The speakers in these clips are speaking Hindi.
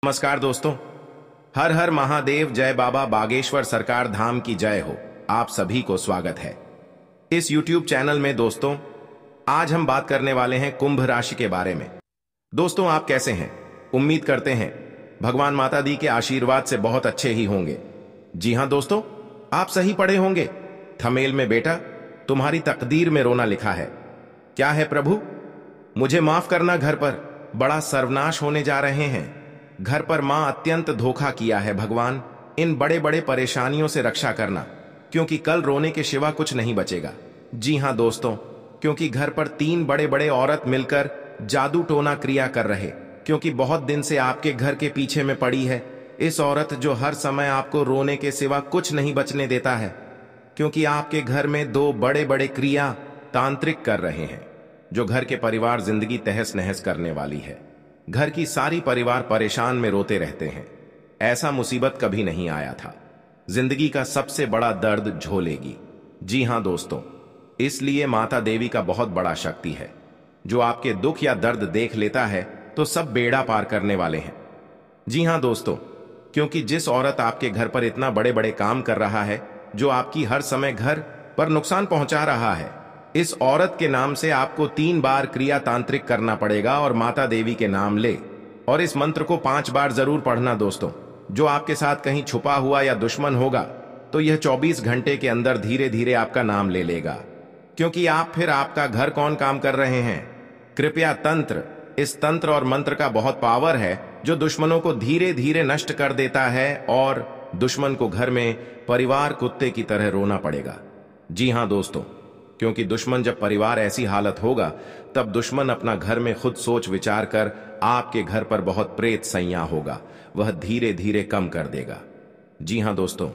नमस्कार दोस्तों। हर हर महादेव, जय बाबा बागेश्वर सरकार धाम की जय हो। आप सभी को स्वागत है इस YouTube चैनल में। दोस्तों, आज हम बात करने वाले हैं कुंभ राशि के बारे में। दोस्तों, आप कैसे हैं? उम्मीद करते हैं भगवान माता दी के आशीर्वाद से बहुत अच्छे ही होंगे। जी हां दोस्तों, आप सही पढ़े होंगे। थंबनेल में बेटा तुम्हारी तकदीर में रोना लिखा है। क्या है प्रभु? मुझे माफ करना, घर पर बड़ा सर्वनाश होने जा रहे हैं। घर पर मां अत्यंत धोखा किया है। भगवान इन बड़े बड़े परेशानियों से रक्षा करना, क्योंकि कल रोने के सिवा कुछ नहीं बचेगा। जी हां दोस्तों, क्योंकि घर पर 3 बड़े बड़े औरत मिलकर जादू टोना क्रिया कर रहे, क्योंकि बहुत दिन से आपके घर के पीछे में पड़ी है इस औरत जो हर समय आपको रोने के सिवा कुछ नहीं बचने देता है। क्योंकि आपके घर में 2 बड़े बड़े क्रिया तांत्रिक कर रहे हैं, जो घर के परिवार जिंदगी तहस नहस करने वाली है। घर की सारी परिवार परेशान में रोते रहते हैं। ऐसा मुसीबत कभी नहीं आया था। जिंदगी का सबसे बड़ा दर्द झोलेगी। जी हां दोस्तों, इसलिए माता देवी का बहुत बड़ा शक्ति है, जो आपके दुख या दर्द देख लेता है तो सब बेड़ा पार करने वाले हैं। जी हां दोस्तों, क्योंकि जिस औरत आपके घर पर इतना बड़े बड़े काम कर रहा है, जो आपकी हर समय घर पर नुकसान पहुंचा रहा है, इस औरत के नाम से आपको 3 बार क्रिया तांत्रिक करना पड़ेगा और माता देवी के नाम ले। और इस मंत्र को 5 बार जरूर पढ़ना दोस्तों। जो आपके साथ कहीं छुपा हुआ या दुश्मन होगा तो यह 24 घंटे के अंदर धीरे धीरे आपका नाम ले लेगा। क्योंकि आप फिर आपका घर कौन काम कर रहे हैं? कृपया तंत्र, इस तंत्र और मंत्र का बहुत पावर है, जो दुश्मनों को धीरे धीरे नष्ट कर देता है और दुश्मन को घर में परिवार कुत्ते की तरह रोना पड़ेगा। जी हां दोस्तों, क्योंकि दुश्मन जब परिवार ऐसी हालत होगा, तब दुश्मन अपना घर में खुद सोच विचार कर आपके घर पर बहुत प्रेत सैया होगा, वह धीरे धीरे कम कर देगा। जी हां दोस्तों,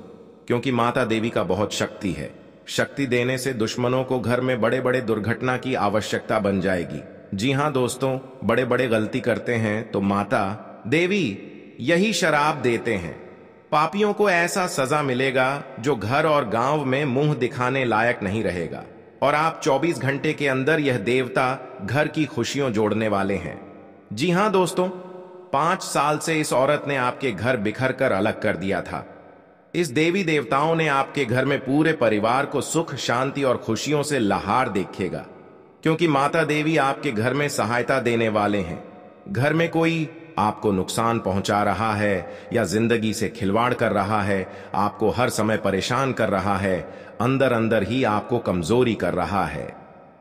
क्योंकि माता देवी का बहुत शक्ति है। शक्ति देने से दुश्मनों को घर में बड़े बड़े दुर्घटना की आवश्यकता बन जाएगी। जी हां दोस्तों, बड़े बड़े गलती करते हैं तो माता देवी यही शराब देते हैं। पापियों को ऐसा सजा मिलेगा जो घर और गांव में मुंह दिखाने लायक नहीं रहेगा। और आप 24 घंटे के अंदर यह देवता घर की खुशियों जोड़ने वाले हैं। जी हां दोस्तों, 5 साल से इस औरत ने आपके घर बिखर कर अलग कर दिया था। इस देवी देवताओं ने आपके घर में पूरे परिवार को सुख, शांति और खुशियों से लहार देखेगा। क्योंकि माता देवी आपके घर में सहायता देने वाले हैं। घर में कोई आपको नुकसान पहुंचा रहा है या जिंदगी से खिलवाड़ कर रहा है, आपको हर समय परेशान कर रहा है, अंदर अंदर ही आपको कमजोरी कर रहा है,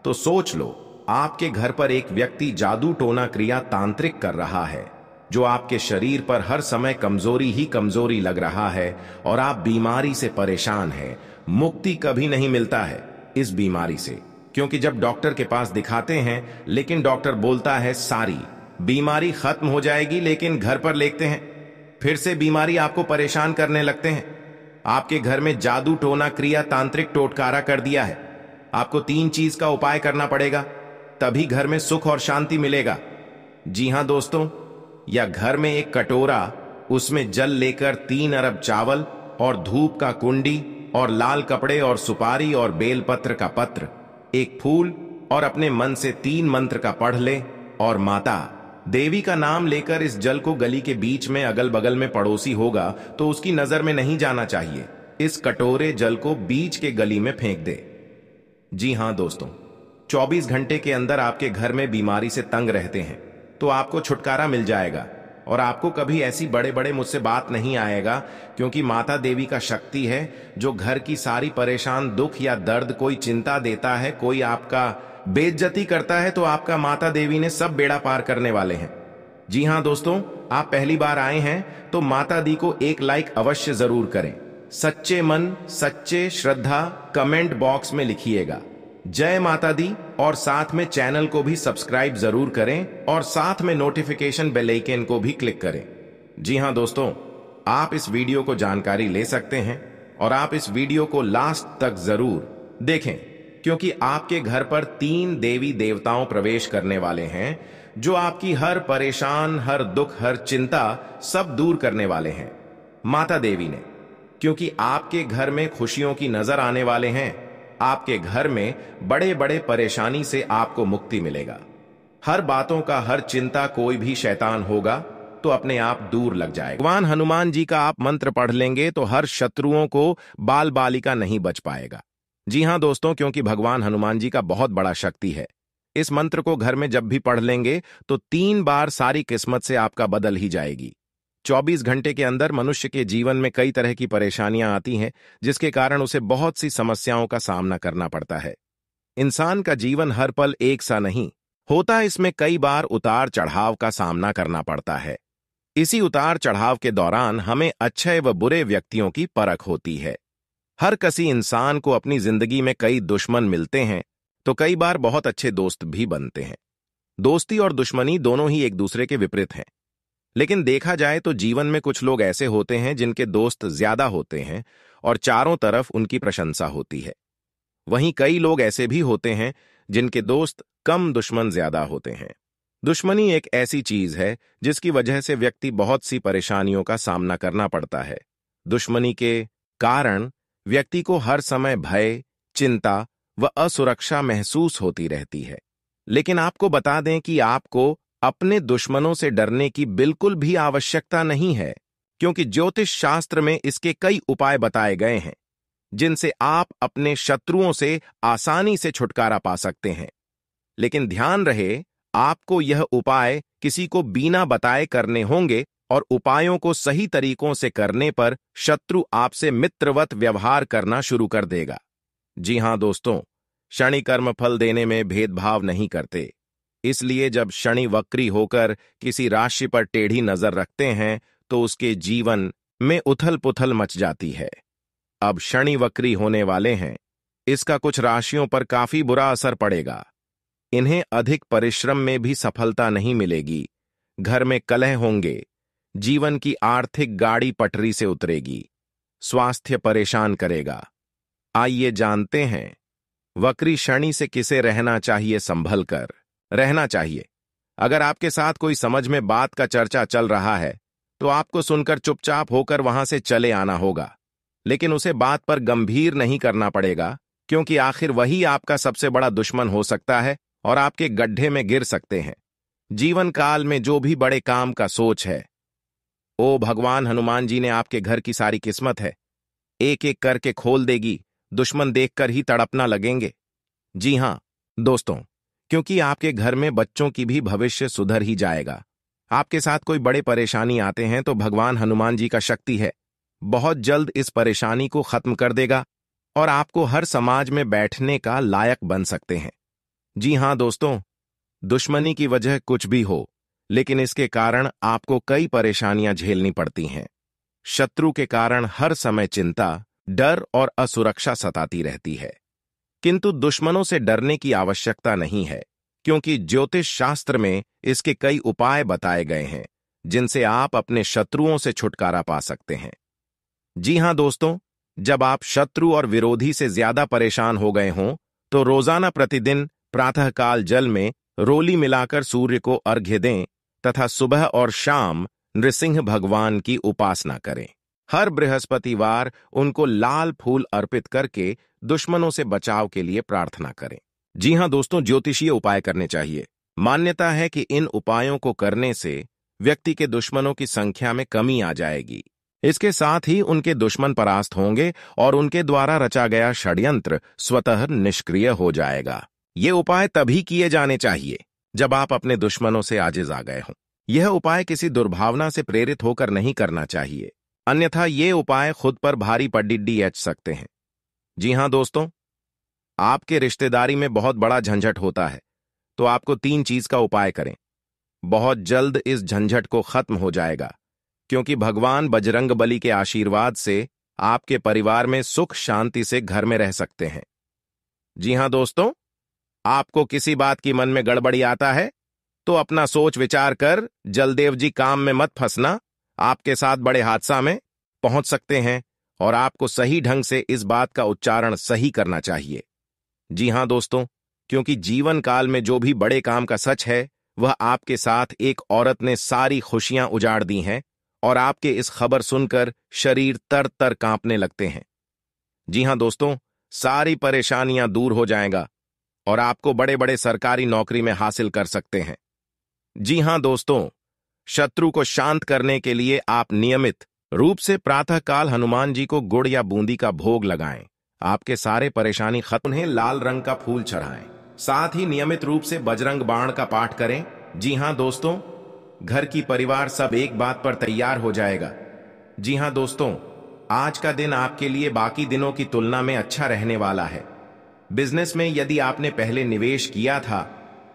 तो सोच लो, आपके घर पर एक व्यक्ति जादू टोना क्रिया तांत्रिक कर रहा है, जो आपके शरीर पर हर समय कमजोरी ही कमजोरी लग रहा है और आप बीमारी से परेशान हैं। मुक्ति कभी नहीं मिलता है इस बीमारी से, क्योंकि जब डॉक्टर के पास दिखाते हैं, लेकिन डॉक्टर बोलता है सारी बीमारी खत्म हो जाएगी, लेकिन घर पर लेटते हैं फिर से बीमारी आपको परेशान करने लगते हैं। आपके घर में जादू टोना क्रिया तांत्रिक टोटकारा कर दिया है। आपको 3 चीज का उपाय करना पड़ेगा, तभी घर में सुख और शांति मिलेगा। जी हां दोस्तों, या घर में एक कटोरा, उसमें जल लेकर 3 अरब चावल और धूप का कुंडी और लाल कपड़े और सुपारी और बेलपत्र का पत्र, एक फूल और अपने मन से 3 मंत्र का पढ़ ले और माता देवी का नाम लेकर इस जल को गली के बीच में, अगल बगल में पड़ोसी होगा तो उसकी नजर में नहीं जाना चाहिए, इस कटोरे जल को बीच के गली में फेंक दे। जी हां दोस्तों, 24 घंटे के अंदर आपके घर में बीमारी से तंग रहते हैं तो आपको छुटकारा मिल जाएगा और आपको कभी ऐसी बड़े बड़े मुझसे बात नहीं आएगा। क्योंकि माता देवी का शक्ति है, जो घर की सारी परेशान दुख या दर्द, कोई चिंता देता है, कोई आपका बेइज्जती करता है, तो आपका माता देवी ने सब बेड़ा पार करने वाले हैं। जी हां दोस्तों, आप पहली बार आए हैं तो माता दी को एक लाइक अवश्य जरूर करें। सच्चे मन, सच्चे श्रद्धा कमेंट बॉक्स में लिखिएगा जय माता दी, और साथ में चैनल को भी सब्सक्राइब जरूर करें और साथ में नोटिफिकेशन बेल आइकन को भी क्लिक करें। जी हां दोस्तों, आप इस वीडियो को जानकारी ले सकते हैं और आप इस वीडियो को लास्ट तक जरूर देखें, क्योंकि आपके घर पर 3 देवी देवताओं प्रवेश करने वाले हैं, जो आपकी हर परेशान, हर दुख, हर चिंता सब दूर करने वाले हैं माता देवी ने। क्योंकि आपके घर में खुशियों की नजर आने वाले हैं। आपके घर में बड़े बड़े परेशानी से आपको मुक्ति मिलेगा। हर बातों का, हर चिंता, कोई भी शैतान होगा तो अपने आप दूर लग जाएगा। भगवान हनुमान जी का आप मंत्र पढ़ लेंगे तो हर शत्रुओं को बाल बालिका नहीं बच पाएगा। जी हां दोस्तों, क्योंकि भगवान हनुमान जी का बहुत बड़ा शक्ति है। इस मंत्र को घर में जब भी पढ़ लेंगे तो 3 बार सारी किस्मत से आपका बदल ही जाएगी। 24 घंटे के अंदर मनुष्य के जीवन में कई तरह की परेशानियां आती हैं, जिसके कारण उसे बहुत सी समस्याओं का सामना करना पड़ता है। इंसान का जीवन हर पल एक सा नहीं होता, इसमें कई बार उतार चढ़ाव का सामना करना पड़ता है। इसी उतार चढ़ाव के दौरान हमें अच्छे व बुरे व्यक्तियों की परख होती है। हर किसी इंसान को अपनी जिंदगी में कई दुश्मन मिलते हैं, तो कई बार बहुत अच्छे दोस्त भी बनते हैं। दोस्ती और दुश्मनी दोनों ही एक दूसरे के विपरीत हैं। लेकिन देखा जाए तो जीवन में कुछ लोग ऐसे होते हैं जिनके दोस्त ज्यादा होते हैं और चारों तरफ उनकी प्रशंसा होती है। वहीं कई लोग ऐसे भी होते हैं जिनके दोस्त कम, दुश्मन ज्यादा होते हैं। दुश्मनी एक ऐसी चीज है जिसकी वजह से व्यक्ति बहुत सी परेशानियों का सामना करना पड़ता है। दुश्मनी के कारण व्यक्ति को हर समय भय, चिंता व असुरक्षा महसूस होती रहती है। लेकिन आपको बता दें कि आपको अपने दुश्मनों से डरने की बिल्कुल भी आवश्यकता नहीं है, क्योंकि ज्योतिष शास्त्र में इसके कई उपाय बताए गए हैं जिनसे आप अपने शत्रुओं से आसानी से छुटकारा पा सकते हैं। लेकिन ध्यान रहे, आपको यह उपाय किसी को बिना बताए करने होंगे और उपायों को सही तरीकों से करने पर शत्रु आपसे मित्रवत व्यवहार करना शुरू कर देगा। जी हां दोस्तों, शनि कर्म फल देने में भेदभाव नहीं करते। इसलिए जब शनि वक्री होकर किसी राशि पर टेढ़ी नजर रखते हैं तो उसके जीवन में उथल पुथल मच जाती है। अब शनि वक्री होने वाले हैं, इसका कुछ राशियों पर काफी बुरा असर पड़ेगा। इन्हें अधिक परिश्रम में भी सफलता नहीं मिलेगी, घर में कलह होंगे, जीवन की आर्थिक गाड़ी पटरी से उतरेगी, स्वास्थ्य परेशान करेगा। आइए जानते हैं वक्री शनि से किसे रहना चाहिए, संभल कर रहना चाहिए। अगर आपके साथ कोई समझ में बात का चर्चा चल रहा है तो आपको सुनकर चुपचाप होकर वहां से चले आना होगा, लेकिन उसे बात पर गंभीर नहीं करना पड़ेगा, क्योंकि आखिर वही आपका सबसे बड़ा दुश्मन हो सकता है और आपके गड्ढे में गिर सकते हैं। जीवन काल में जो भी बड़े काम का सोच है, ओ भगवान हनुमान जी ने आपके घर की सारी किस्मत है एक एक करके खोल देगी। दुश्मन देखकर ही तड़पना लगेंगे। जी हां दोस्तों, क्योंकि आपके घर में बच्चों की भी भविष्य सुधर ही जाएगा। आपके साथ कोई बड़े परेशानी आते हैं तो भगवान हनुमान जी का शक्ति है, बहुत जल्द इस परेशानी को खत्म कर देगा और आपको हर समाज में बैठने का लायक बन सकते हैं। जी हां दोस्तों, दुश्मनी की वजह कुछ भी हो, लेकिन इसके कारण आपको कई परेशानियां झेलनी पड़ती हैं। शत्रु के कारण हर समय चिंता, डर और असुरक्षा सताती रहती है। किंतु दुश्मनों से डरने की आवश्यकता नहीं है, क्योंकि ज्योतिष शास्त्र में इसके कई उपाय बताए गए हैं जिनसे आप अपने शत्रुओं से छुटकारा पा सकते हैं। जी हां दोस्तों, जब आप शत्रु और विरोधी से ज्यादा परेशान हो गए हों तो रोजाना प्रतिदिन प्रातःकाल जल में रोली मिलाकर सूर्य को अर्घ्य दें तथा सुबह और शाम नृसिंह भगवान की उपासना करें। हर बृहस्पतिवार उनको लाल फूल अर्पित करके दुश्मनों से बचाव के लिए प्रार्थना करें। जी हां दोस्तों, ज्योतिषीय उपाय करने चाहिए। मान्यता है कि इन उपायों को करने से व्यक्ति के दुश्मनों की संख्या में कमी आ जाएगी। इसके साथ ही उनके दुश्मन परास्त होंगे और उनके द्वारा रचा गया षड्यंत्र स्वतः निष्क्रिय हो जाएगा। ये उपाय तभी किए जाने चाहिए जब आप अपने दुश्मनों से आजिज आ गए हों। यह उपाय किसी दुर्भावना से प्रेरित होकर नहीं करना चाहिए, अन्यथा ये उपाय खुद पर भारी पड़िड्डी एच सकते हैं। जी हां दोस्तों, आपके रिश्तेदारी में बहुत बड़ा झंझट होता है तो आपको 3 चीज का उपाय करें। बहुत जल्द इस झंझट को खत्म हो जाएगा, क्योंकि भगवान बजरंगबली के आशीर्वाद से आपके परिवार में सुख शांति से घर में रह सकते हैं। जी हां दोस्तों, आपको किसी बात की मन में गड़बड़ी आता है तो अपना सोच विचार कर जलदेव जी काम में मत फंसना, आपके साथ बड़े हादसा में पहुंच सकते हैं और आपको सही ढंग से इस बात का उच्चारण सही करना चाहिए। जी हां दोस्तों, क्योंकि जीवन काल में जो भी बड़े काम का सच है वह आपके साथ एक औरत ने सारी खुशियां उजाड़ दी हैं और आपके इस खबर सुनकर शरीर तर तर कांपने लगते हैं। जी हां दोस्तों, सारी परेशानियां दूर हो जाएगा और आपको बड़े बड़े सरकारी नौकरी में हासिल कर सकते हैं। जी हां दोस्तों, शत्रु को शांत करने के लिए आप नियमित रूप से प्रातःकाल हनुमान जी को गुड़ या बूंदी का भोग लगाएं। आपके सारे परेशानी खत्म। उन्हें लाल रंग का फूल चढ़ाएं। साथ ही नियमित रूप से बजरंग बाण का पाठ करें। जी हां दोस्तों, घर की परिवार सब एक बात पर तैयार हो जाएगा। जी हां दोस्तों, आज का दिन आपके लिए बाकी दिनों की तुलना में अच्छा रहने वाला है। बिजनेस में यदि आपने पहले निवेश किया था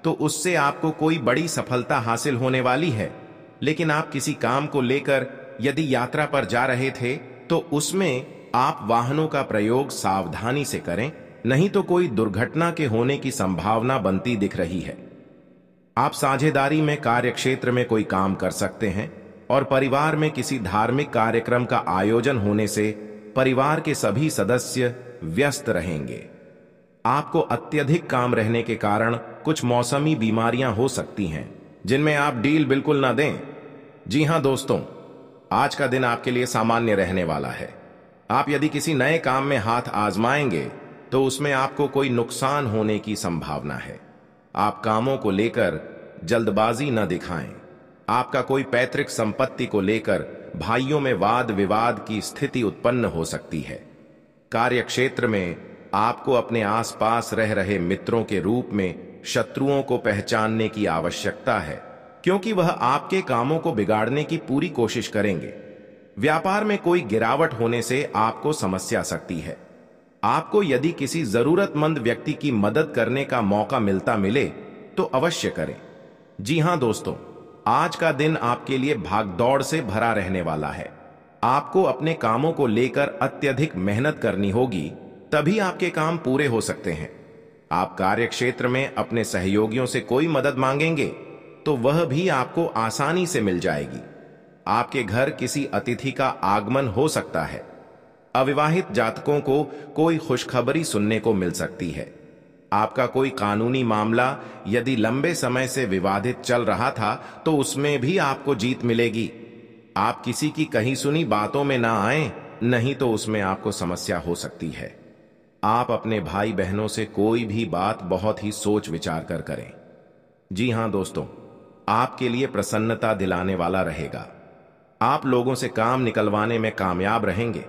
तो उससे आपको कोई बड़ी सफलता हासिल होने वाली है। लेकिन आप किसी काम को लेकर यदि यात्रा पर जा रहे थे तो उसमें आप वाहनों का प्रयोग सावधानी से करें, नहीं तो कोई दुर्घटना के होने की संभावना बनती दिख रही है। आप साझेदारी में कार्यक्षेत्र में कोई काम कर सकते हैं और परिवार में किसी धार्मिक कार्यक्रम का आयोजन होने से परिवार के सभी सदस्य व्यस्त रहेंगे। आपको अत्यधिक काम रहने के कारण कुछ मौसमी बीमारियां हो सकती हैं, जिनमें आप डील बिल्कुल ना दें। जी हां दोस्तों, आज का दिन आपके लिए सामान्य रहने वाला है। आप यदि किसी नए काम में हाथ आजमाएंगे तो उसमें आपको कोई नुकसान होने की संभावना है। आप कामों को लेकर जल्दबाजी न दिखाएं। आपका कोई पैतृक संपत्ति को लेकर भाइयों में वाद विवाद की स्थिति उत्पन्न हो सकती है। कार्यक्षेत्र में आपको अपने आसपास रह रहे मित्रों के रूप में शत्रुओं को पहचानने की आवश्यकता है, क्योंकि वह आपके कामों को बिगाड़ने की पूरी कोशिश करेंगे। व्यापार में कोई गिरावट होने से आपको समस्या आ सकती है। आपको यदि किसी जरूरतमंद व्यक्ति की मदद करने का मौका मिले तो अवश्य करें। जी हां दोस्तों, आज का दिन आपके लिए भागदौड़ से भरा रहने वाला है। आपको अपने कामों को लेकर अत्यधिक मेहनत करनी होगी, तभी आपके काम पूरे हो सकते हैं। आप कार्यक्षेत्र में अपने सहयोगियों से कोई मदद मांगेंगे तो वह भी आपको आसानी से मिल जाएगी। आपके घर किसी अतिथि का आगमन हो सकता है। अविवाहित जातकों को कोई खुशखबरी सुनने को मिल सकती है। आपका कोई कानूनी मामला यदि लंबे समय से विवादित चल रहा था तो उसमें भी आपको जीत मिलेगी। आप किसी की कही सुनी बातों में ना आए, नहीं तो उसमें आपको समस्या हो सकती है। आप अपने भाई बहनों से कोई भी बात बहुत ही सोच विचार कर करें। जी हां दोस्तों, आपके लिए प्रसन्नता दिलाने वाला रहेगा। आप लोगों से काम निकलवाने में कामयाब रहेंगे।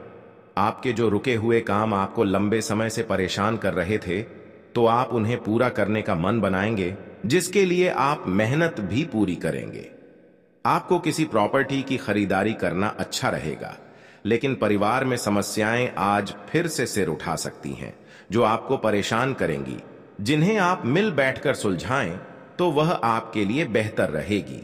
आपके जो रुके हुए काम आपको लंबे समय से परेशान कर रहे थे, तो आप उन्हें पूरा करने का मन बनाएंगे, जिसके लिए आप मेहनत भी पूरी करेंगे। आपको किसी प्रॉपर्टी की खरीदारी करना अच्छा रहेगा, लेकिन परिवार में समस्याएं आज फिर से सिर उठा सकती हैं, जो आपको परेशान करेंगी। जिन्हें आप मिल बैठकर सुलझाएं तो वह आपके लिए बेहतर रहेगी।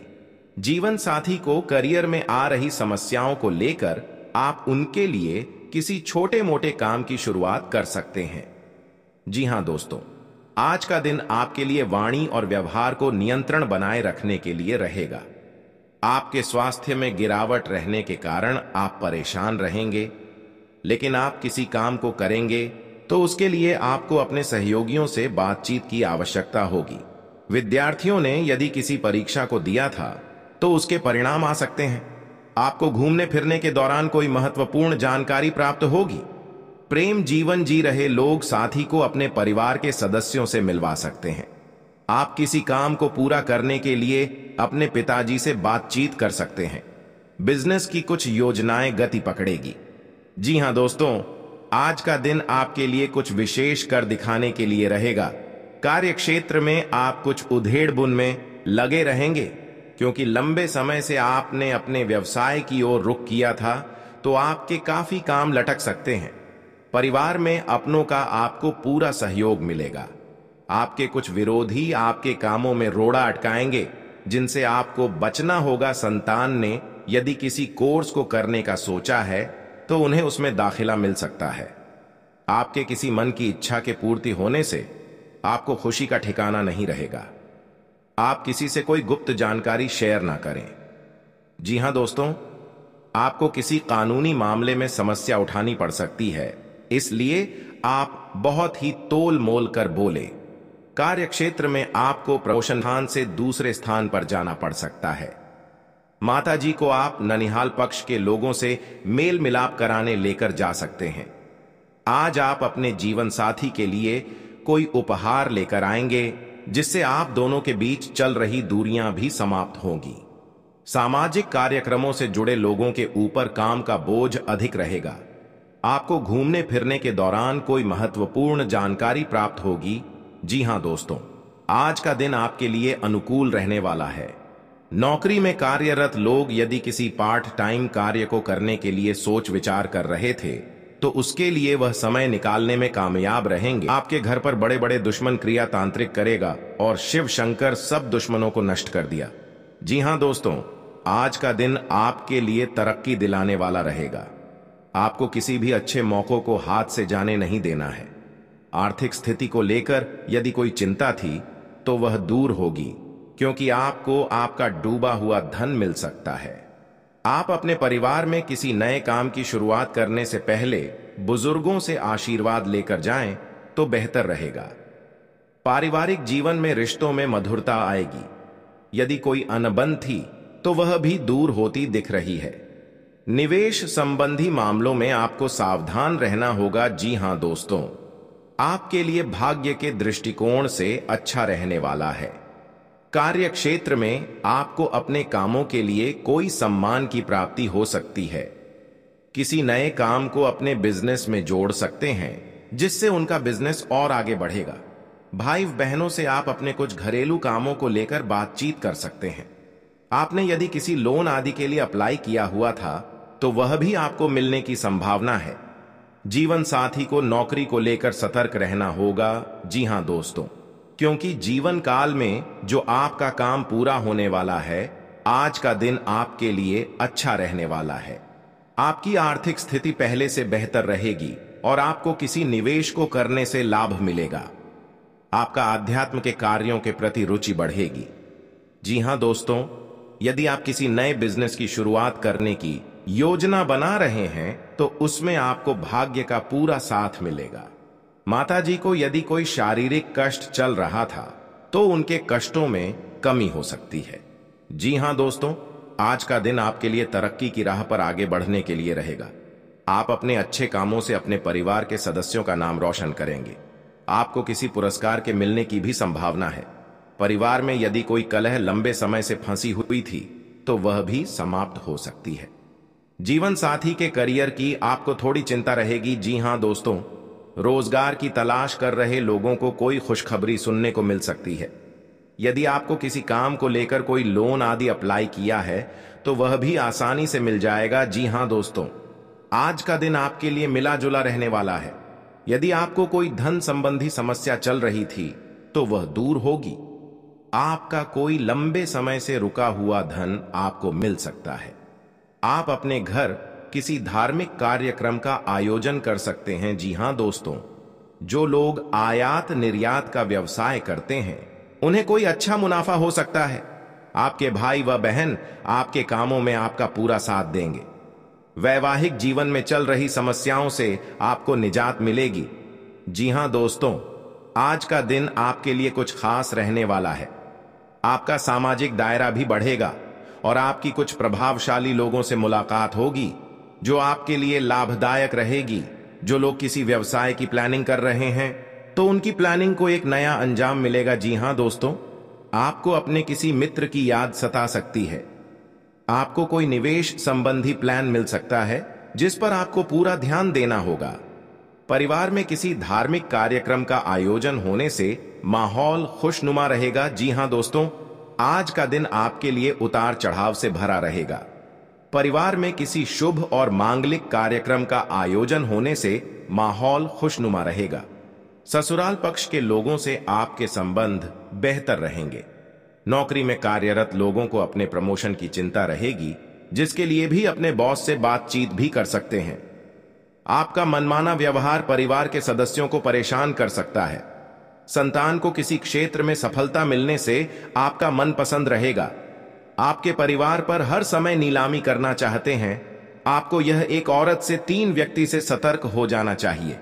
जीवन साथी को करियर में आ रही समस्याओं को लेकर आप उनके लिए किसी छोटे मोटे काम की शुरुआत कर सकते हैं। जी हां दोस्तों, आज का दिन आपके लिए वाणी और व्यवहार को नियंत्रण बनाए रखने के लिए रहेगा। आपके स्वास्थ्य में गिरावट रहने के कारण आप परेशान रहेंगे, लेकिन आप किसी काम को करेंगे तो उसके लिए आपको अपने सहयोगियों से बातचीत की आवश्यकता होगी। विद्यार्थियों ने यदि किसी परीक्षा को दिया था तो उसके परिणाम आ सकते हैं। आपको घूमने फिरने के दौरान कोई महत्वपूर्ण जानकारी प्राप्त होगी। प्रेम जीवन जी रहे लोग साथी को अपने परिवार के सदस्यों से मिलवा सकते हैं। आप किसी काम को पूरा करने के लिए अपने पिताजी से बातचीत कर सकते हैं। बिजनेस की कुछ योजनाएं गति पकड़ेगी। जी हां दोस्तों, आज का दिन आपके लिए कुछ विशेष कर दिखाने के लिए रहेगा। कार्यक्षेत्र में आप कुछ उधेड़-बुन में लगे रहेंगे, क्योंकि लंबे समय से आपने अपने व्यवसाय की ओर रुख किया था, तो आपके काफी काम लटक सकते हैं। परिवार में अपनों का आपको पूरा सहयोग मिलेगा। आपके कुछ विरोधी आपके कामों में रोड़ा अटकाएंगे, जिनसे आपको बचना होगा। संतान ने यदि किसी कोर्स को करने का सोचा है तो उन्हें उसमें दाखिला मिल सकता है। आपके किसी मन की इच्छा के पूर्ति होने से आपको खुशी का ठिकाना नहीं रहेगा। आप किसी से कोई गुप्त जानकारी शेयर ना करें। जी हां दोस्तों, आपको किसी कानूनी मामले में समस्या उठानी पड़ सकती है, इसलिए आप बहुत ही तोल मोल कर बोले। कार्यक्षेत्र में आपको प्रमोशन स्थान से दूसरे स्थान पर जाना पड़ सकता है। माताजी को आप ननिहाल पक्ष के लोगों से मेल मिलाप कराने लेकर जा सकते हैं। आज आप अपने जीवन साथी के लिए कोई उपहार लेकर आएंगे, जिससे आप दोनों के बीच चल रही दूरियां भी समाप्त होंगी। सामाजिक कार्यक्रमों से जुड़े लोगों के ऊपर काम का बोझ अधिक रहेगा। आपको घूमने फिरने के दौरान कोई महत्वपूर्ण जानकारी प्राप्त होगी। जी हां दोस्तों, आज का दिन आपके लिए अनुकूल रहने वाला है। नौकरी में कार्यरत लोग यदि किसी पार्ट टाइम कार्य को करने के लिए सोच विचार कर रहे थे तो उसके लिए वह समय निकालने में कामयाब रहेंगे। आपके घर पर बड़े बड़े दुश्मन क्रिया तांत्रिक करेगा और शिव शंकर सब दुश्मनों को नष्ट कर दिया। जी हां दोस्तों, आज का दिन आपके लिए तरक्की दिलाने वाला रहेगा। आपको किसी भी अच्छे मौकों को हाथ से जाने नहीं देना है। आर्थिक स्थिति को लेकर यदि कोई चिंता थी तो वह दूर होगी, क्योंकि आपको आपका डूबा हुआ धन मिल सकता है। आप अपने परिवार में किसी नए काम की शुरुआत करने से पहले बुजुर्गों से आशीर्वाद लेकर जाएं तो बेहतर रहेगा। पारिवारिक जीवन में रिश्तों में मधुरता आएगी। यदि कोई अनबन थी तो वह भी दूर होती दिख रही है। निवेश संबंधी मामलों में आपको सावधान रहना होगा। जी हां दोस्तों, आपके लिए भाग्य के दृष्टिकोण से अच्छा रहने वाला है। कार्य क्षेत्र में आपको अपने कामों के लिए कोई सम्मान की प्राप्ति हो सकती है। किसी नए काम को अपने बिजनेस में जोड़ सकते हैं, जिससे उनका बिजनेस और आगे बढ़ेगा। भाई बहनों से आप अपने कुछ घरेलू कामों को लेकर बातचीत कर सकते हैं। आपने यदि किसी लोन आदि के लिए अप्लाई किया हुआ था तो वह भी आपको मिलने की संभावना है। जीवन साथी को नौकरी को लेकर सतर्क रहना होगा। जी हां दोस्तों, क्योंकि जीवन काल में जो आपका काम पूरा होने वाला है, आज का दिन आपके लिए अच्छा रहने वाला है। आपकी आर्थिक स्थिति पहले से बेहतर रहेगी और आपको किसी निवेश को करने से लाभ मिलेगा। आपका आध्यात्म के कार्यों के प्रति रुचि बढ़ेगी। जी हां दोस्तों, यदि आप किसी नए बिजनेस की शुरुआत करने की योजना बना रहे हैं तो उसमें आपको भाग्य का पूरा साथ मिलेगा। माताजी को यदि कोई शारीरिक कष्ट चल रहा था तो उनके कष्टों में कमी हो सकती है। जी हां दोस्तों, आज का दिन आपके लिए तरक्की की राह पर आगे बढ़ने के लिए रहेगा। आप अपने अच्छे कामों से अपने परिवार के सदस्यों का नाम रोशन करेंगे। आपको किसी पुरस्कार के मिलने की भी संभावना है। परिवार में यदि कोई कलह लंबे समय से फंसी हुई थी तो वह भी समाप्त हो सकती है। जीवन साथी के करियर की आपको थोड़ी चिंता रहेगी। जी हां दोस्तों, रोजगार की तलाश कर रहे लोगों को कोई खुशखबरी सुनने को मिल सकती है। यदि आपको किसी काम को लेकर कोई लोन आदि अप्लाई किया है तो वह भी आसानी से मिल जाएगा। जी हां दोस्तों, आज का दिन आपके लिए मिला जुला रहने वाला है। यदि आपको कोई धन संबंधी समस्या चल रही थी तो वह दूर होगी। आपका कोई लंबे समय से रुका हुआ धन आपको मिल सकता है। आप अपने घर किसी धार्मिक कार्यक्रम का आयोजन कर सकते हैं। जी हां दोस्तों, जो लोग आयात निर्यात का व्यवसाय करते हैं उन्हें कोई अच्छा मुनाफा हो सकता है। आपके भाई व बहन आपके कामों में आपका पूरा साथ देंगे। वैवाहिक जीवन में चल रही समस्याओं से आपको निजात मिलेगी। जी हां दोस्तों, आज का दिन आपके लिए कुछ खास रहने वाला है। आपका सामाजिक दायरा भी बढ़ेगा और आपकी कुछ प्रभावशाली लोगों से मुलाकात होगी जो आपके लिए लाभदायक रहेगी। जो लोग किसी व्यवसाय की प्लानिंग कर रहे हैं तो उनकी प्लानिंग को एक नया अंजाम मिलेगा। जी हां दोस्तों, आपको अपने किसी मित्र की याद सता सकती है। आपको कोई निवेश संबंधी प्लान मिल सकता है जिस पर आपको पूरा ध्यान देना होगा। परिवार में किसी धार्मिक कार्यक्रम का आयोजन होने से माहौल खुशनुमा रहेगा। जी हां दोस्तों, आज का दिन आपके लिए उतार चढ़ाव से भरा रहेगा। परिवार में किसी शुभ और मांगलिक कार्यक्रम का आयोजन होने से माहौल खुशनुमा रहेगा। ससुराल पक्ष के लोगों से आपके संबंध बेहतर रहेंगे। नौकरी में कार्यरत लोगों को अपने प्रमोशन की चिंता रहेगी, जिसके लिए भी अपने बॉस से बातचीत भी कर सकते हैं। आपका मनमाना व्यवहार परिवार के सदस्यों को परेशान कर सकता है। संतान को किसी क्षेत्र में सफलता मिलने से आपका मन पसंद रहेगा। आपके परिवार पर हर समय नीलामी करना चाहते हैं। आपको यह एक औरत से 3 व्यक्ति से सतर्क हो जाना चाहिए।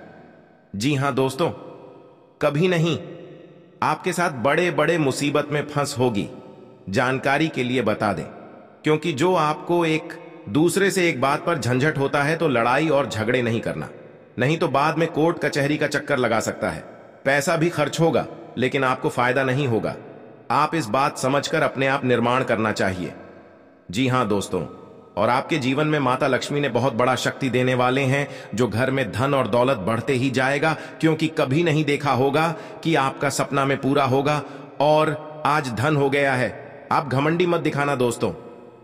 जी हां दोस्तों, कभी नहीं आपके साथ बड़े बड़े मुसीबत में फंस होगी। जानकारी के लिए बता दें, क्योंकि जो आपको एक दूसरे से एक बात पर झंझट होता है तो लड़ाई और झगड़े नहीं करना, नहीं तो बाद में कोर्ट कचहरी का चक्कर लगा सकता है। पैसा भी खर्च होगा लेकिन आपको फायदा नहीं होगा। आप इस बात समझकर अपने आप निर्माण करना चाहिए। जी हां दोस्तों, और आपके जीवन में माता लक्ष्मी ने बहुत बड़ा शक्ति देने वाले हैं, जो घर में धन और दौलत बढ़ते ही जाएगा, क्योंकि कभी नहीं देखा होगा कि आपका सपना में पूरा होगा और आज धन हो गया है। आप घमंडी मत दिखाना दोस्तों,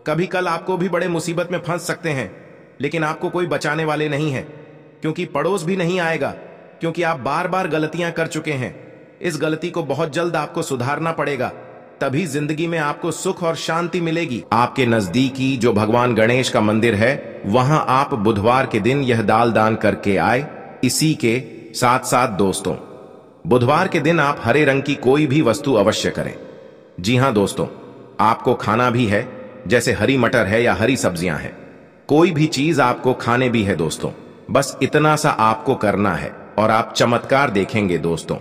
कभी कल आपको भी बड़े मुसीबत में फंस सकते हैं, लेकिन आपको कोई बचाने वाले नहीं है, क्योंकि पड़ोस भी नहीं आएगा, क्योंकि आप बार बार गलतियां कर चुके हैं। इस गलती को बहुत जल्द आपको सुधारना पड़ेगा, तभी जिंदगी में आपको सुख और शांति मिलेगी। आपके नजदीकी जो भगवान गणेश का मंदिर है, वहां आप बुधवार के दिन यह दान करके आए। इसी के साथ साथ दोस्तों, बुधवार के दिन आप हरे रंग की कोई भी वस्तु अवश्य करें। जी हां दोस्तों, आपको खाना भी है, जैसे हरी मटर है या हरी सब्जियां हैं, कोई भी चीज आपको खाने भी है दोस्तों। बस इतना सा आपको करना है और आप चमत्कार देखेंगे दोस्तों।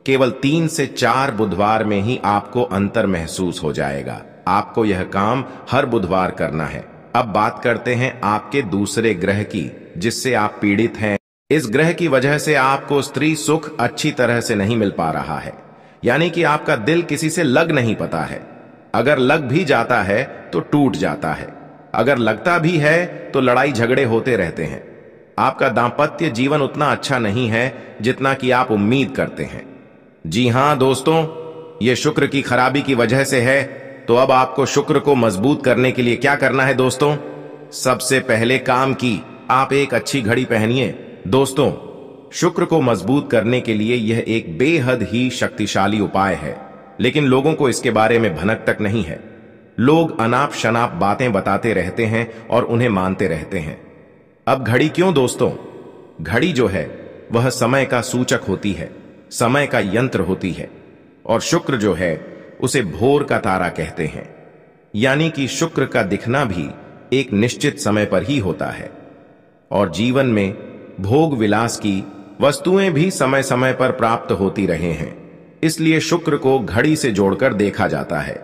केवल 3 से 4 बुधवार में ही आपको अंतर महसूस हो जाएगा। आपको यह काम हर बुधवार करना है। अब बात करते हैं आपके दूसरे ग्रह की, जिससे आप पीड़ित हैं। इस ग्रह की वजह से आपको स्त्री सुख अच्छी तरह से नहीं मिल पा रहा है, यानी कि आपका दिल किसी से लग नहीं पता है। अगर लग भी जाता है तो टूट जाता है, अगर लगता भी है तो लड़ाई झगड़े होते रहते हैं। आपका दांपत्य जीवन उतना अच्छा नहीं है जितना कि आप उम्मीद करते हैं। जी हां दोस्तों, यह शुक्र की खराबी की वजह से है। तो अब आपको शुक्र को मजबूत करने के लिए क्या करना है दोस्तों? सबसे पहले काम की आप एक अच्छी घड़ी पहनिए। दोस्तों, शुक्र को मजबूत करने के लिए यह एक बेहद ही शक्तिशाली उपाय है, लेकिन लोगों को इसके बारे में भनक तक नहीं है। लोग अनाप शनाप बातें बताते रहते हैं और उन्हें मानते रहते हैं। अब घड़ी क्यों दोस्तों? घड़ी जो है वह समय का सूचक होती है, समय का यंत्र होती है, और शुक्र जो है उसे भोर का तारा कहते हैं। यानी कि शुक्र का दिखना भी एक निश्चित समय पर ही होता है, और जीवन में भोग विलास की वस्तुएं भी समय समय पर प्राप्त होती रहे हैं, इसलिए शुक्र को घड़ी से जोड़कर देखा जाता है।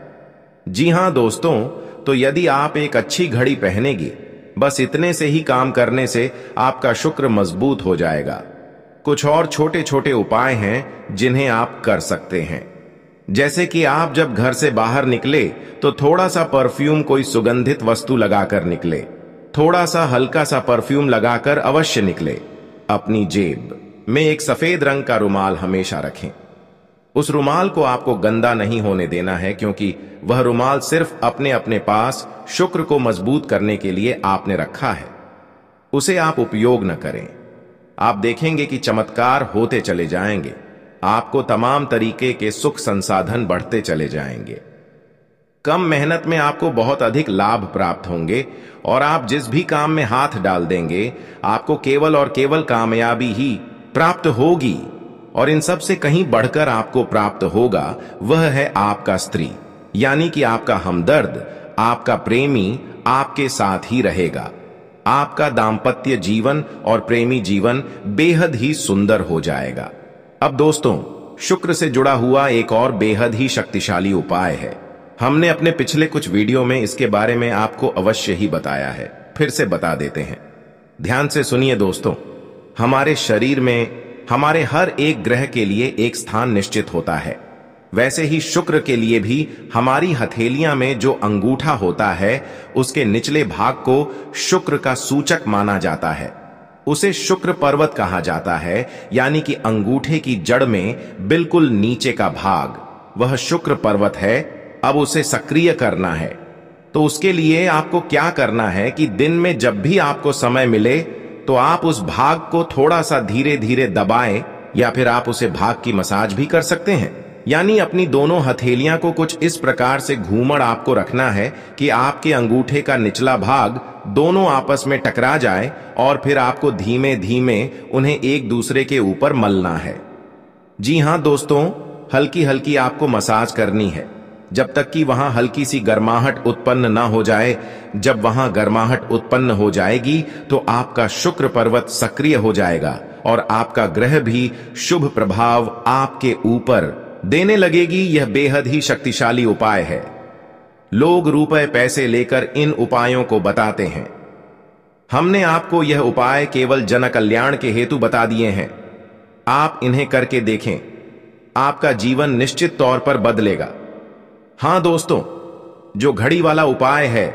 जी हां दोस्तों, तो यदि आप एक अच्छी घड़ी पहनेंगे, बस इतने से ही काम करने से आपका शुक्र मजबूत हो जाएगा। कुछ और छोटे छोटे उपाय हैं जिन्हें आप कर सकते हैं, जैसे कि आप जब घर से बाहर निकले तो थोड़ा सा परफ्यूम, कोई सुगंधित वस्तु लगाकर निकले। थोड़ा सा हल्का सा परफ्यूम लगाकर अवश्य निकले। अपनी जेब में एक सफेद रंग का रुमाल हमेशा रखें। उस रुमाल को आपको गंदा नहीं होने देना है, क्योंकि वह रुमाल सिर्फ अपने अपने पास शुक्र को मजबूत करने के लिए आपने रखा है। उसे आप उपयोग न करें। आप देखेंगे कि चमत्कार होते चले जाएंगे। आपको तमाम तरीके के सुख संसाधन बढ़ते चले जाएंगे। कम मेहनत में आपको बहुत अधिक लाभ प्राप्त होंगे, और आप जिस भी काम में हाथ डाल देंगे, आपको केवल और केवल कामयाबी ही प्राप्त होगी। और इन सब से कहीं बढ़कर आपको प्राप्त होगा वह है आपका स्त्री, यानी कि आपका हमदर्द, आपका प्रेमी आपके साथ ही रहेगा। आपका दांपत्य जीवन और प्रेमी जीवन बेहद ही सुंदर हो जाएगा। अब दोस्तों, शुक्र से जुड़ा हुआ एक और बेहद ही शक्तिशाली उपाय है। हमने अपने पिछले कुछ वीडियो में इसके बारे में आपको अवश्य ही बताया है, फिर से बता देते हैं। ध्यान से सुनिए दोस्तों। हमारे शरीर में हमारे हर एक ग्रह के लिए एक स्थान निश्चित होता है। वैसे ही शुक्र के लिए भी हमारी हथेलियां में जो अंगूठा होता है, उसके निचले भाग को शुक्र का सूचक माना जाता है। उसे शुक्र पर्वत कहा जाता है, यानी कि अंगूठे की जड़ में बिल्कुल नीचे का भाग वह शुक्र पर्वत है। अब उसे सक्रिय करना है, तो उसके लिए आपको क्या करना है कि दिन में जब भी आपको समय मिले, तो आप उस भाग को थोड़ा सा धीरे धीरे दबाएं, या फिर आप उसे भाग की मसाज भी कर सकते हैं। यानी अपनी दोनों हथेलियां को कुछ इस प्रकार से घूमड़ आपको रखना है कि आपके अंगूठे का निचला भाग दोनों आपस में टकरा जाए, और फिर आपको धीमे धीमे उन्हें एक दूसरे के ऊपर मलना है। जी हां दोस्तों, हल्की हल्की आपको मसाज करनी है, जब तक कि वहां हल्की सी गर्माहट उत्पन्न ना हो जाए। जब वहां गर्माहट उत्पन्न हो जाएगी तो आपका शुक्र पर्वत सक्रिय हो जाएगा, और आपका ग्रह भी शुभ प्रभाव आपके ऊपर देने लगेगी। यह बेहद ही शक्तिशाली उपाय है। लोग रुपए पैसे लेकर इन उपायों को बताते हैं। हमने आपको यह उपाय केवल जन कल्याण के हेतु बता दिए हैं। आप इन्हें करके देखें, आपका जीवन निश्चित तौर पर बदलेगा। हां दोस्तों, जो घड़ी वाला उपाय है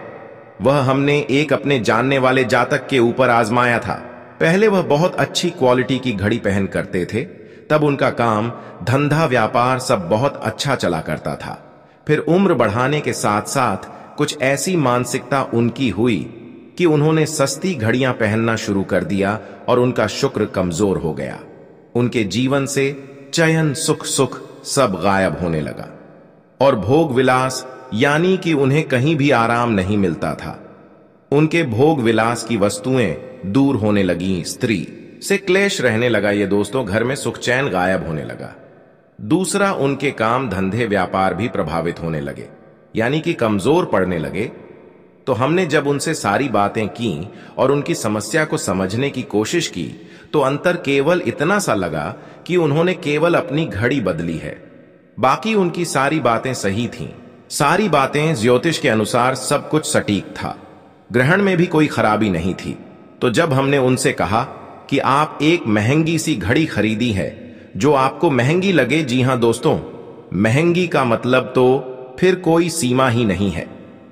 वह हमने एक अपने जानने वाले जातक के ऊपर आजमाया था। पहले वह बहुत अच्छी क्वालिटी की घड़ी पहन करते थे, तब उनका काम, धंधा, व्यापार सब बहुत अच्छा चला करता था। फिर उम्र बढ़ाने के साथ साथ कुछ ऐसी मानसिकता उनकी हुई कि उन्होंने सस्ती घड़ियां पहनना शुरू कर दिया और उनका शुक्र कमजोर हो गया। उनके जीवन से चयन, सुख सब गायब होने लगा और भोग विलास, यानी कि उन्हें कहीं भी आराम नहीं मिलता था। उनके भोग विलास की वस्तुएं दूर होने लगी, स्त्री से क्लेश रहने लगा। ये दोस्तों, घर में सुख चैन गायब होने लगा। दूसरा, उनके काम, धंधे, व्यापार भी प्रभावित होने लगे, यानी कि कमजोर पड़ने लगे। तो हमने जब उनसे सारी बातें की और उनकी समस्या को समझने की कोशिश की, तो अंतर केवल इतना सा लगा कि उन्होंने केवल अपनी घड़ी बदली है। बाकी उनकी सारी बातें सही थीं। सारी बातें ज्योतिष के अनुसार सब कुछ सटीक था। ग्रहण में भी कोई खराबी नहीं थी। तो जब हमने उनसे कहा कि आप एक महंगी सी घड़ी खरीदी है जो आपको महंगी लगे, जी हां दोस्तों, महंगी का मतलब तो फिर कोई सीमा ही नहीं है।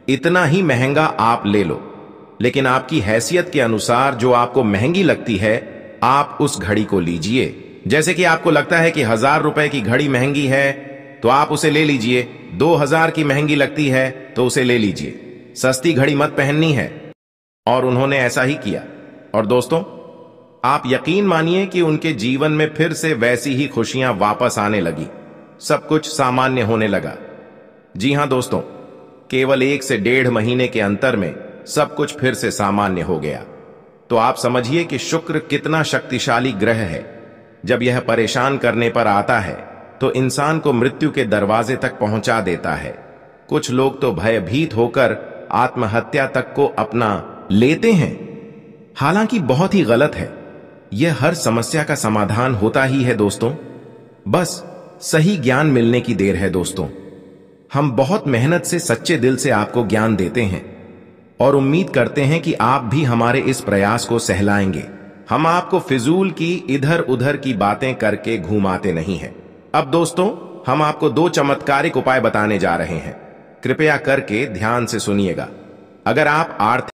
इतना ही महंगा आप ले लो, लेकिन आपकी हैसियत के अनुसार जो आपको महंगी लगती है, आप उस घड़ी को लीजिए। जैसे कि आपको लगता है कि 1000 रुपए की घड़ी महंगी है तो आप उसे ले लीजिए। 2000 की महंगी लगती है तो उसे ले लीजिए। सस्ती घड़ी मत पहननी है। और उन्होंने ऐसा ही किया। और दोस्तों, आप यकीन मानिए कि उनके जीवन में फिर से वैसी ही खुशियां वापस आने लगी। सब कुछ सामान्य होने लगा। जी हां दोस्तों, केवल 1 से 1.5 महीने के अंतर में सब कुछ फिर से सामान्य हो गया। तो आप समझिए कि शुक्र कितना शक्तिशाली ग्रह है। जब यह परेशान करने पर आता है तो इंसान को मृत्यु के दरवाजे तक पहुंचा देता है। कुछ लोग तो भयभीत होकर आत्महत्या तक को अपना लेते हैं, हालांकि बहुत ही गलत है। यह हर समस्या का समाधान होता ही है दोस्तों, बस सही ज्ञान मिलने की देर है दोस्तों। हम बहुत मेहनत से, सच्चे दिल से आपको ज्ञान देते हैं और उम्मीद करते हैं कि आप भी हमारे इस प्रयास को सहलाएंगे। हम आपको फिजूल की, इधर उधर की बातें करके घुमाते नहीं हैं। अब दोस्तों, हम आपको 2 चमत्कारिक उपाय बताने जा रहे हैं। कृपया करके ध्यान से सुनिएगा। अगर आप आर्थिक